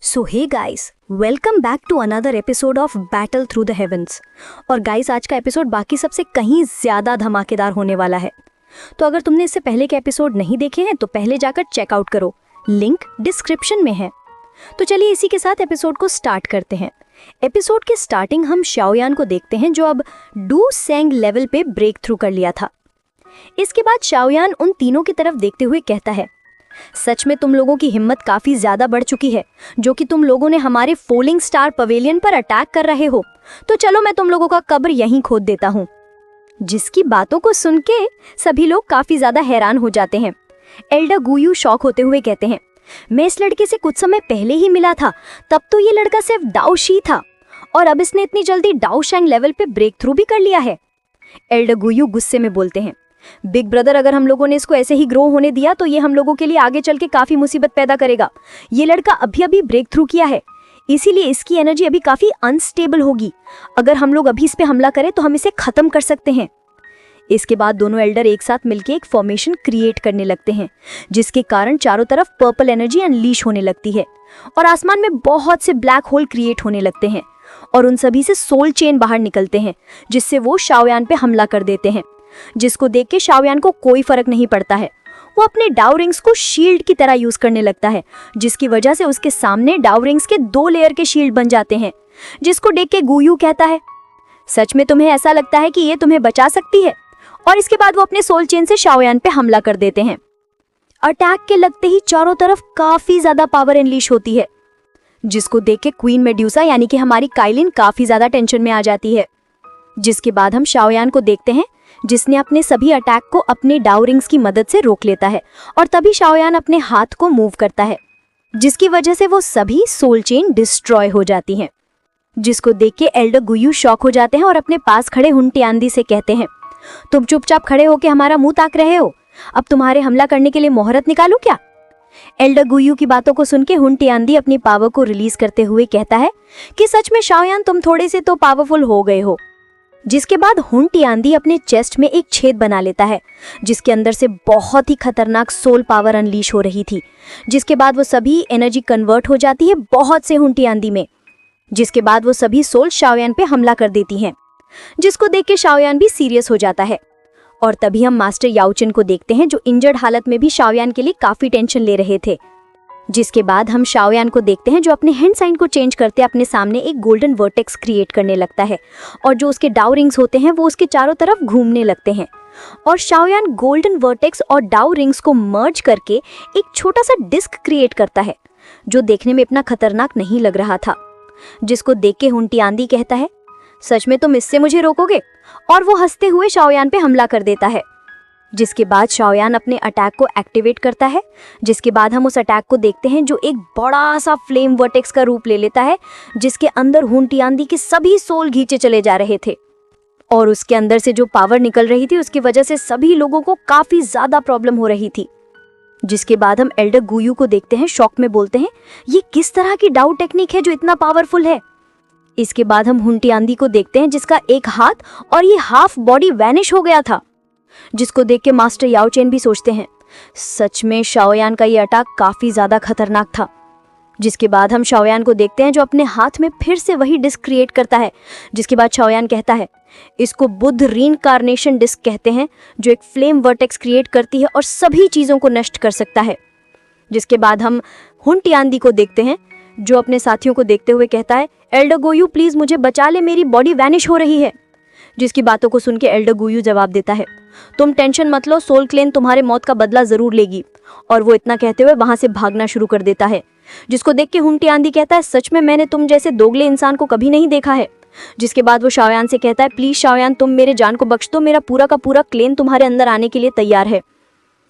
So hey guys, welcome back to another episode of battle through the heavens. और guys, आज का episode बाकी सबसे कहीं ज़्यादा धमाकेदार होने वाला है। तो अगर तुमने इससे पहले के एपिसोड नहीं देखे हैं तो पहले जाकर चेकआउट करो, लिंक डिस्क्रिप्शन में है। तो चलिए इसी के साथ एपिसोड को स्टार्ट करते हैं। एपिसोड के स्टार्टिंग हम शाओयान को देखते हैं जो अब डू सेंग लेवल पे ब्रेक थ्रू कर लिया था। इसके बाद शाओयान उन तीनों की तरफ देखते हुए कहता है, सच में तुम लोगों की हिम्मत काफी ज्यादा बढ़ चुकी है, जो कि तुम लोगों ने हमारे फॉलिंग स्टार पवेलियन पर अटैक कर रहे हो। तो चलो मैं तुम लोगों का कब्र यहीं खोद देता हूँ। जिसकी बातों को सुन के सभी लोग काफी ज्यादा हैरान हो जाते हैं। एल्डर गुयू शॉक होते हुए कहते हैं, मैं इस लड़के से कुछ समय पहले ही मिला था, तब तो ये लड़का सिर्फ डाओ शी था और अब इसने इतनी जल्दी डाओ शैंग लेवल पे ब्रेक थ्रू भी कर लिया है। एल्डर गुयू गुस्से में बोलते हैं, बिग ब्रदर, अगर हम लोगों ने इसको ऐसे ही ग्रो होने दिया तो ये हम लोगों के लिए आगे चल के काफी मुसीबत पैदा करेगा। ये लड़का अभी ब्रेक थ्रू किया है, इसीलिए इसकी एनर्जी अभी काफी अनस्टेबल होगी। अगर हम लोग अभी इस पे हमला करें तो हम इसे खत्म कर सकते हैं। इसके बाद दोनों एल्डर एक साथ मिलकर एक फॉर्मेशन क्रिएट करने लगते हैं, जिसके कारण चारों तरफ पर्पल एनर्जी अनलीश होने लगती है और आसमान में बहुत से ब्लैक होल क्रिएट होने लगते हैं और उन सभी से सोल चेन बाहर निकलते हैं, जिससे वो शाओयान पे हमला कर देते हैं। जिसको देख के शाओयान को कोई फर्क नहीं पड़ता है। वो अपने डाउ रिंग्स को शील्ड की तरह यूज करने लगता है, जिसकी वजह से उसके सामने डाउ रिंग्स के 2 लेयर के शील्ड बन जाते हैं। जिसको देख के गुयू कहता है, सच में तुम्हें ऐसा लगता है कि ये तुम्हें बचा सकती है? और इसके बाद वो अपने सोल चेन से शाओयान पे हमला कर देते हैं। अटैक के लगते ही चारों तरफ काफी ज्यादा पावर अनलीश होती है, जिसको देख के क्वीन मेड्यूसा यानी कि हमारी काइलिन काफी ज्यादा टेंशन में आ जाती है। जिसके बाद हम शाओयान को देखते हैं, जिसने अपने सभी अटैक को अपने डाउ रिंग्स की मदद से रोक लेता है और तभी शाओयान अपने हाथ को मूव करता है, जिसकी वजह से वो सभी सोल चेन डिस्ट्रॉय हो जाती हैं। जिसको देख के एल्डर गुयू शॉक हो जाते हैं और अपने पास खड़े हुन टियानदी से कहते हैं, तुम चुपचाप खड़े होके हमारा मुंह ताक रहे हो, अब तुम्हारे हमला करने के लिए मोहरत निकालूं क्या? एल्डर गुयू की बातों को सुन के हुन टियानदी अपनी पावर को रिलीज करते हुए कहता है कि सच में शाओयान, तुम थोड़े से तो पावरफुल हो गए हो। जिसके बाद हुन टियानदी अपने चेस्ट में एक छेद बना लेता है, जिसके अंदर से बहुत ही खतरनाक सोल पावर अनलीश हो रही थी। जिसके बाद वो सभी एनर्जी कन्वर्ट हो जाती है बहुत से हुन टियानदी में। जिसके बाद वो सभी सोल शाओयान पे हमला कर देती हैं, जिसको देख के शाओयान भी सीरियस हो जाता है। और तभी हम मास्टर याओचेन को देखते हैं, जो इंजर्ड हालत में भी शाओयान के लिए काफी टेंशन ले रहे थे। जिसके बाद हम शाओयान को देखते हैं, जो अपने हैंड साइन को चेंज करते अपने सामने एक गोल्डन वर्टेक्स क्रिएट करने लगता है और जो उसके डाउ रिंग्स होते हैं वो उसके चारों तरफ घूमने लगते हैं। और शाओयान गोल्डन वर्टेक्स और डाउ रिंग्स को मर्ज करके एक छोटा सा डिस्क क्रिएट करता है, जो देखने में इतना खतरनाक नहीं लग रहा था। जिसको देख के हुन टियानदी कहता है, सच में तुम इससे मुझे रोकोगे? और वो हंसते हुए शाओयान पे हमला कर देता है। जिसके बाद शाओयान अपने अटैक को एक्टिवेट करता है। जिसके बाद हम उस अटैक को देखते हैं, जो एक बड़ा सा फ्लेम वर्टेक्स का रूप ले लेता है, जिसके अंदर हुन टियानदी के सभी सोल खींचे चले जा रहे थे और उसके अंदर से जो पावर निकल रही थी उसकी वजह से सभी लोगों को काफी ज्यादा प्रॉब्लम हो रही थी। जिसके बाद हम एल्डर गुयू को देखते हैं, शॉक में बोलते हैं, ये किस तरह की डाउ टेक्निक है जो इतना पावरफुल है? इसके बाद हम हुन टियानदी को देखते हैं, जिसका एक हाथ और ये हाफ बॉडी वैनिश हो गया था। जिसको देख के मास्टर याओचेन भी सोचते हैं, सच में शाओयान का ये अटैक काफी ज्यादा खतरनाक था। जिसके बाद हम शाओयान को देखते हैं, जो अपने हाथ में फिर से वही डिस्क क्रिएट करता है। जिसके बाद शाओयान कहता है, इसको बुद्ध रीइंकार्नेशन डिस्क कहते हैं, जो एक फ्लेम वर्टेक्स क्रिएट करती है और सभी चीजों को नष्ट कर सकता है। जिसके बाद हम हुन टियानदी को देखते हैं, जो अपने साथियों को देखते हुए कहता है, एल्डर गुयू प्लीज मुझे बचा ले, मेरी बॉडी वैनिश हो रही है। जिसकी बातों को सुन के एल्डर गुयू जवाब देता है, तुम टेंशन मत लो, सोल क्लेन तुम्हारे मौत का बदला जरूर लेगी। और वो इतना कहते हुए वहां से भागना शुरू कर देता है। जिसको देख के हुन टियानदी कहता है, सच में मैंने तुम जैसे दोगले इंसान को कभी नहीं देखा है। जिसके बाद वो शाओयान से कहता है, प्लीज शाओयान, तुम मेरे जान को बख्श दो, मेरा पूरा का पूरा क्लेन तुम्हारे अंदर आने के लिए तैयार है।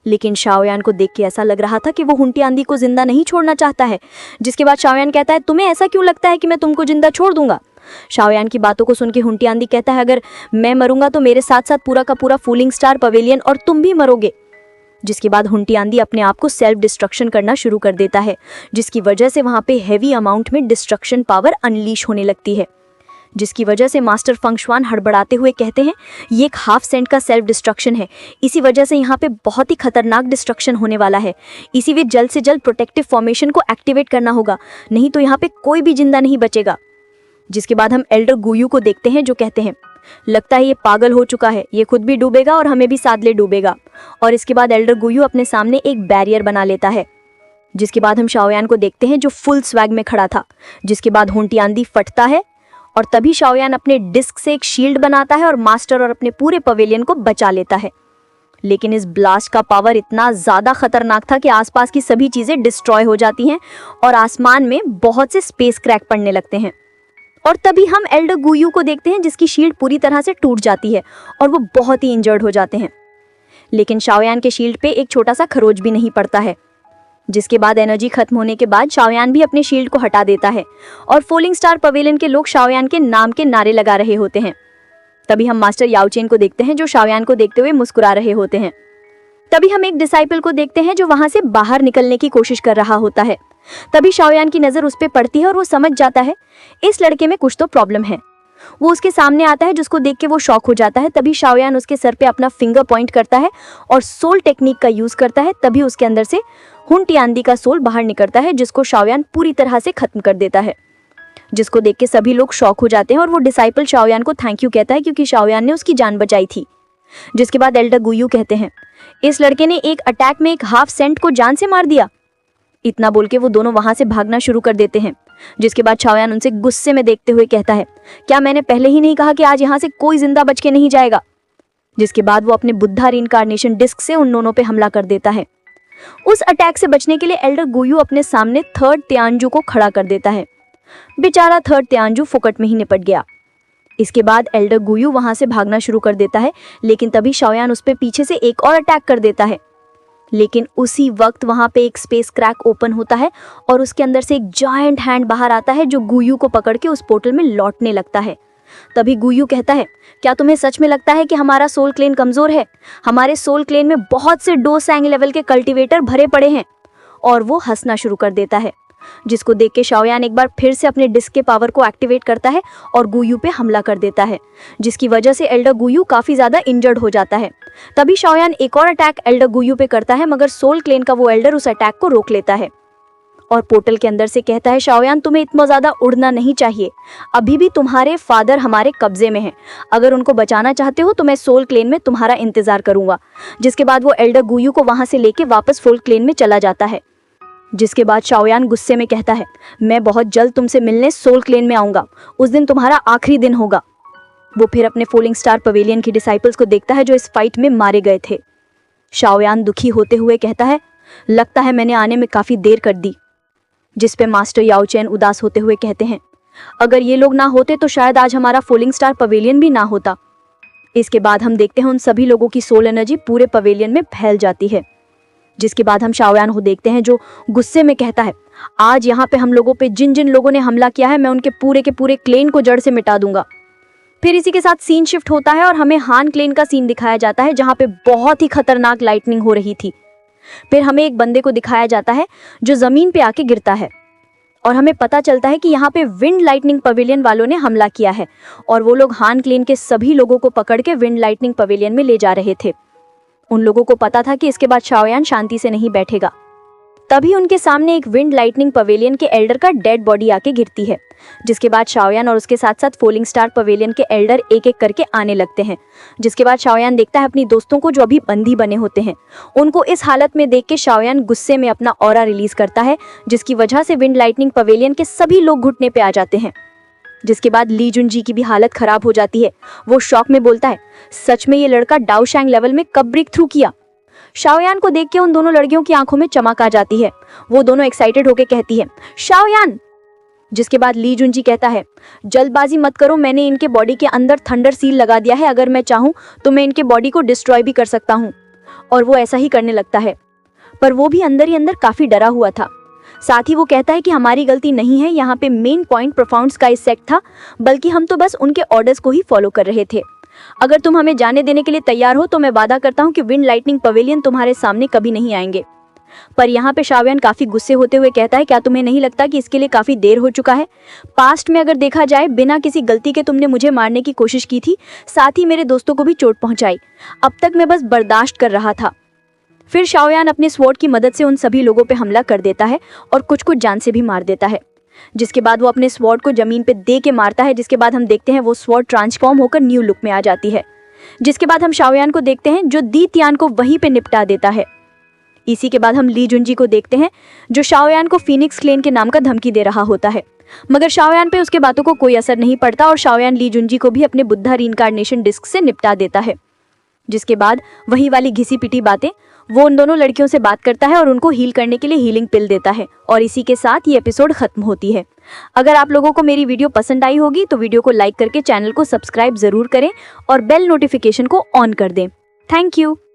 लेकिन शाओयान को देख के ऐसा लग रहा था कि वो हुन टियानदी को जिंदा नहीं छोड़ना चाहता है। जिसके बाद शाओयान कहता है, तुम्हें ऐसा क्यों लगता है कि मैं तुमको जिंदा छोड़ दूंगा? शाओयान की बातों को सुन के हुन टियानदी कहता है, अगर मैं मरूंगा तो मेरे साथ साथ पूरा का पूरा फूलिंग स्टार पवेलियन और तुम भी मरोगे। जिसके बाद हुन टियानदी अपने आप को सेल्फ डिस्ट्रक्शन करना शुरू कर देता है, जिसकी वजह से वहां पे हेवी अमाउंट में डिस्ट्रक्शन पावर अनलीश होने लगती है। जिसकी वजह से मास्टर फंगशुआन हड़बड़ाते हुए कहते हैं ये एक हाफ सेंट का सेल्फ डिस्ट्रक्शन है, इसी वजह से यहाँ पे बहुत ही खतरनाक डिस्ट्रक्शन होने वाला है, इसी वे जल्द से जल्द प्रोटेक्टिव फॉर्मेशन को एक्टिवेट करना होगा, नहीं तो यहाँ पे कोई भी जिंदा नहीं बचेगा। जिसके बाद हम एल्डर गुयू को देखते हैं जो कहते हैं लगता है ये पागल हो चुका है, ये खुद भी डूबेगा और हमें भी साथ ले डूबेगा। और इसके बाद एल्डर गुयू अपने सामने एक बैरियर बना लेता है। जिसके बाद हम शाओयान को देखते हैं जो फुल स्वैग में खड़ा था। जिसके बाद होंटी आंधी फटता है और तभी शाओयान अपने डिस्क से एक शील्ड बनाता है और मास्टर और अपने पूरे पवेलियन को बचा लेता है। लेकिन इस ब्लास्ट का पावर इतना ज़्यादा खतरनाक था कि आसपास की सभी चीज़ें डिस्ट्रॉय हो जाती हैं और आसमान में बहुत से स्पेस क्रैक पड़ने लगते हैं। और तभी हम एल्डर गुयू को देखते हैं जिसकी शील्ड पूरी तरह से टूट जाती है और वो बहुत ही इंजर्ड हो जाते हैं। लेकिन शाओयान के शील्ड पे एक छोटा सा खरोच भी नहीं पड़ता है। जिसके बाद एनर्जी खत्म होने के बाद शाओयान भी अपने शील्ड को हटा देता है और फॉलिंग स्टार पवेलियन के लोग शाओयान के नाम के नारे लगा रहे होते हैं। तभी हम मास्टर याओ चेन को देखते हैं जो शाओयान को देखते हुए मुस्कुरा रहे होते हैं। तभी हम एक डिसाइपल को देखते हैं जो वहां से बाहर निकलने की कोशिश कर रहा होता है। तभी शाओयान की नजर उस पर पड़ती है और वो समझ जाता है इस लड़के में कुछ तो प्रॉब्लम है। वो उसके सामने आता है जिसको देख के वो शॉक हो जाता है। तभी शाओयान उसके सर पे अपना फिंगर पॉइंट करता है और सोल टेक्निक का यूज करता है। तभी उसके अंदर से हुंटी आंधी का सोल बाहर निकलता है जिसको शाओयान पूरी तरह से खत्म कर देता है। जिसको देख के सभी लोग शॉक हो जाते हैं और वो डिसाइपल शाओयान को थैंक यू कहता है क्योंकि शाओयान ने उसकी जान बचाई थी। जिसके बाद एल्डर गुयू कहते हैं इस लड़के ने एक अटैक में एक हाफ सेंट को जान से मार दिया। इतना बोल के वो दोनों वहां से भागना शुरू कर देते हैं। जिसके बाद शाओयान उनसे गुस्से में देखते हुए कहता है क्या मैंने पहले ही नहीं कहा कि आज यहाँ से कोई जिंदा बच के नहीं जाएगा। जिसके बाद वो अपने बुद्धा रीइंकार्नेशन डिस्क से उन दोनों पे हमला कर देता है। उस अटैक से बचने के लिए एल्डर गुयू अपने सामने थर्ड त्यांजू को खड़ा कर देता है। बेचारा थर्ड त्यांजू फुकट में ही निपट गया। इसके बाद एल्डर गुयू वहां से भागना शुरू कर देता है लेकिन तभी शाओयान उस पे पीछे से एक और अटैक कर देता है। लेकिन उसी वक्त वहां पे एक स्पेस क्रैक ओपन होता है और उसके अंदर से एक जायंट हैंड बाहर आता है जो गुयू को पकड़ के उस पोर्टल में लौटने लगता है। तभी गुयू कहता है क्या तुम्हें सच में लगता है कि हमारा सोल क्लेन कमजोर है? हमारे सोल क्लेन में बहुत से डो सैंग लेवल के कल्टीवेटर भरे पड़े हैं। और वो हंसना शुरू कर देता है। जिसको देख के शाओयान एक बार फिर से अपने डिस्क के पावर को एक्टिवेट करता है और गुयू पे हमला कर देता है जिसकी वजह से एल्डर गुयू काफी ज्यादा इंजर्ड हो जाता है। तभी शाओयान एक और अटैक एल्डर गुयू पे करता है मगर सोल क्लेन का वो एल्डर उस अटैक को रोक लेता है और पोर्टल के अंदर से कहता है शाओयान तुम्हें इतना ज्यादा उड़ना नहीं चाहिए, अभी भी तुम्हारे फादर हमारे कब्जे में हैं। अगर उनको बचाना चाहते हो तो मैं सोल क्लेन में तुम्हारा इंतजार करूंगा। जिसके बाद वो एल्डर गुयू को वहां से लेके वापस सोल क्लेन में चला जाता है। जिसके बाद शाओयान गुस्से में कहता है मैं बहुत जल्द तुमसे मिलने सोल क्लेन में आऊंगा, उस दिन तुम्हारा आखिरी दिन होगा। वो फिर अपने फॉलिंग स्टार पवेलियन की डिसाइपल्स को देखता है जो इस फाइट में मारे गए थे। शाओयान दुखी होते हुए कहता है लगता है मैंने आने में काफी देर कर दी। जिस पे मास्टर याओ चेन उदास होते हुए कहते हैं अगर ये लोग ना होते तो शायद आज हमारा फॉलिंग स्टार पवेलियन भी ना होता। इसके बाद हम देखते हैं उन सभी लोगों की सोल एनर्जी पूरे पवेलियन में फैल जाती है। जिसके बाद हम शाओयान को देखते हैं जो गुस्से में कहता है आज यहाँ पे हम लोगों पे जिन जिन लोगों ने हमला किया है मैं उनके पूरे के पूरे क्लेन को जड़ से मिटा दूंगा। फिर इसी के साथ सीन शिफ्ट होता है और हमें हान क्लेन का सीन दिखाया जाता है जहाँ पे बहुत ही खतरनाक लाइटनिंग हो रही थी। फिर हमें एक बंदे को दिखाया जाता है जो जमीन पे आके गिरता है और हमें पता चलता है कि यहाँ पे विंड लाइटनिंग पवेलियन वालों ने हमला किया है और वो लोग हान क्लेन के सभी लोगों को पकड़ के विंड लाइटनिंग पवेलियन में ले जा रहे थे। उन लोगों को पता था कि इसके बाद शाओयान शांति से नहीं बैठेगा। तभी उनके सामने एक विंड लाइटनिंग पवेलियन के एल्डर का डेड बॉडी आके गिरती है। जिसके बाद शाओयान और उसके साथ साथ फॉलिंग स्टार पवेलियन के एल्डर एक एक करके आने लगते हैं। जिसके बाद शाओयान देखता है अपनी दोस्तों को जो अभी बंदी बने होते हैं। उनको इस हालत में देख के शाओयान गुस्से में अपना ऑरा रिलीज करता है जिसकी वजह से विंड लाइटनिंग पवेलियन के सभी लोग घुटने पे आ जाते हैं। जिसके बाद ली जुनजी की भी हालत खराब हो जाती है। वो शॉक में बोलता है सच में ये लड़का डाउ शैंग लेवल में कब ब्रेक थ्रू किया। शाओयान को देख के उन दोनों लड़कियों की आंखों में चमक आ जाती है। वो दोनों एक्साइटेड होकर कहती है शाओयान। जिसके बाद ली जुनजी कहता है जल्दबाजी मत करो, मैंने इनके बॉडी के अंदर थंडर सील लगा दिया है, अगर मैं चाहूँ तो मैं इनके बॉडी को डिस्ट्रॉय भी कर सकता हूँ। और वो ऐसा ही करने लगता है पर वो भी अंदर ही अंदर काफी डरा हुआ था। साथ ही वो कहता है कि हमारी गलती नहीं है, यहाँ पे main point profound sky sect था, बल्कि हम तो बस उनके ऑर्डर्स को ही फॉलो कर रहे थे। अगर तुम हमें जाने देने के लिए तैयार हो तो मैं वादा करता हूँ कि विंड लाइटनिंग पवेलियन तुम्हारे सामने कभी नहीं आएंगे। पर यहाँ पे शाओयान काफी गुस्से होते हुए कहता है, क्या तुम्हें नहीं लगता कि इसके लिए काफी देर हो चुका है? पास्ट में अगर देखा जाए, बिना किसी गलती के तुमने मुझे मारने की कोशिश की थी, साथ ही मेरे दोस्तों को भी चोट पहुंचाई। अब तक मैं बस बर्दाश्त कर रहा था। फिर शाओयान अपने स्वॉर्ड की मदद से उन सभी लोगों पे हमला कर देता है और कुछ को जान से भी मार देता है। जिसके बाद वो अपने स्वॉर्ड को जमीन पे दे के मारता है, जिसके बाद हम देखते हैं वो स्वॉर्ड ट्रांसफॉर्म होकर न्यू लुक में आ जाती है। जिसके बाद हम शाओयान को देखते हैं जो दी तियान को वहीं पे निपटा देता है। इसी के बाद हम ली जुनजी को देखते हैं जो शाओयान को फीनिक्स क्लेन के नाम का धमकी दे रहा होता है, मगर शाओयान पे उसके बातों को कोई असर नहीं पड़ता और शाओयान ली जुनजी को भी अपने बुद्धा रीइंकार्नेशन डिस्क से निपटा देता है। जिसके बाद वही वाली घिसी पिटी बातें, वो उन दोनों लड़कियों से बात करता है और उनको हील करने के लिए हीलिंग पिल देता है और इसी के साथ ये एपिसोड खत्म होती है। अगर आप लोगों को मेरी वीडियो पसंद आई होगी तो वीडियो को लाइक करके चैनल को सब्सक्राइब जरूर करें और बेल नोटिफिकेशन को ऑन कर दें। Thank you.